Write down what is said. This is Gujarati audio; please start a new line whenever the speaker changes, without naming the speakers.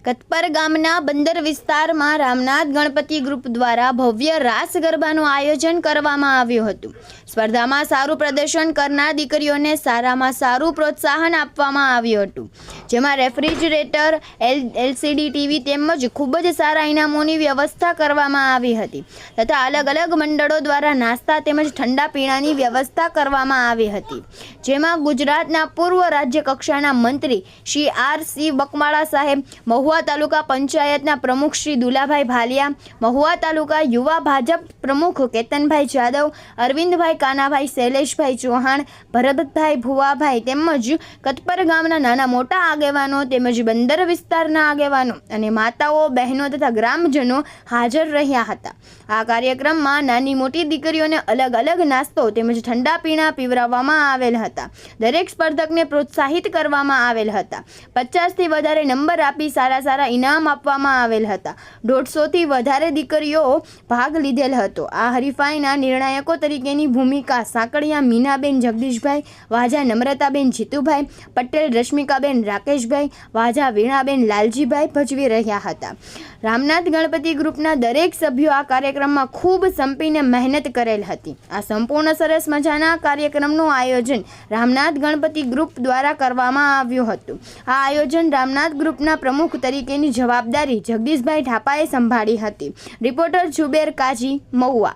કતપર ગામના બંદર વિસ્તારમાં રામનાથ ગણપતિ ગ્રુપ દ્વારા ભવ્ય રાસ ગરબાનું આયોજન કરવામાં આવ્યું હતું। સ્પર્ધામાં સારું પ્રદર્શન કરનાર દીકરીઓને સારામાં સારું પ્રોત્સાહન આપવામાં આવ્યું હતું, જેમાં રેફ્રિજરેટર, LCD ટીવી તેમજ ખૂબ જ સારા ઇનામોની વ્યવસ્થા કરવામાં આવી હતી તથા અલગ અલગ મંડળો દ્વારા નાસ્તા તેમજ ઠંડા પીણાની વ્યવસ્થા કરવામાં આવી હતી, જેમાં ગુજરાતના પૂર્વ રાજ્ય કક્ષાના મંત્રી શ્રી RC બકમાળા સાહેબ, મહુવા તાલુકા પંચાયતના પ્રમુખ શ્રી દુલાભાઈ ભાલિયા, મહુવા તાલુકા યુવા ભાજપ પ્રમુખ કેતનભાઈ જાદવ, અરવિંદભાઈ કાનાભાઈ, શૈલેષભાઈ ચૌહાણ, ભરતભાઈ ભુવાભાઈ તેમજ કતપર ગામના નાના મોટા આગેવાનો તેમજ બંદર વિસ્તારના આગેવાનો અને માતાઓ, બહેનો તથા ગ્રામજનો હાજર રહ્યા હતા। આ કાર્યક્રમમાં નાની મોટી દીકરીઓને અલગ અલગ નાસ્તો તેમજ ઠંડા પીણા પીવડાવવામાં આવેલ હતા। દરેક સ્પર્ધકને પ્રોત્સાહિત કરવામાં આવેલ હતા। 50થી વધારે નંબર આપી સારા ઇનામ આપવામાં આવેલ હતા। 150થી વધારે દીકરીઓ ભાગ લીધેલ હતો। આ હરીફાઈના નિર્ણાયકો તરીકેની ભૂમિકા સાંકળિયા મીનાબેન જગદીશભાઈ, વાજા નમ્રતાબેન જીતુભાઈ, પટેલ રશ્મિકાબેન રાકેશભાઈ, વાજા વીણાબેન લાલજીભાઈ ભજવી રહ્યા હતા। રામનાથ ગણપતિ ગ્રુપના દરેક સભ્યો આ કાર્યક્રમમાં ખૂબ સંપીને મહેનત કરેલ હતી। આ સંપૂર્ણ સરસ મજાના કાર્યક્રમનું આયોજન રામનાથ ગણપતિ ગ્રુપ દ્વારા કરવામાં આવ્યું હતું। આ આયોજન રામનાથ ગ્રુપના પ્રમુખ તરીકેની જવાબદારી જગદીશભાઈ ઠાપાએ સંભાળી હતી। રિપોર્ટર જુબેર કાજી, મહુવા।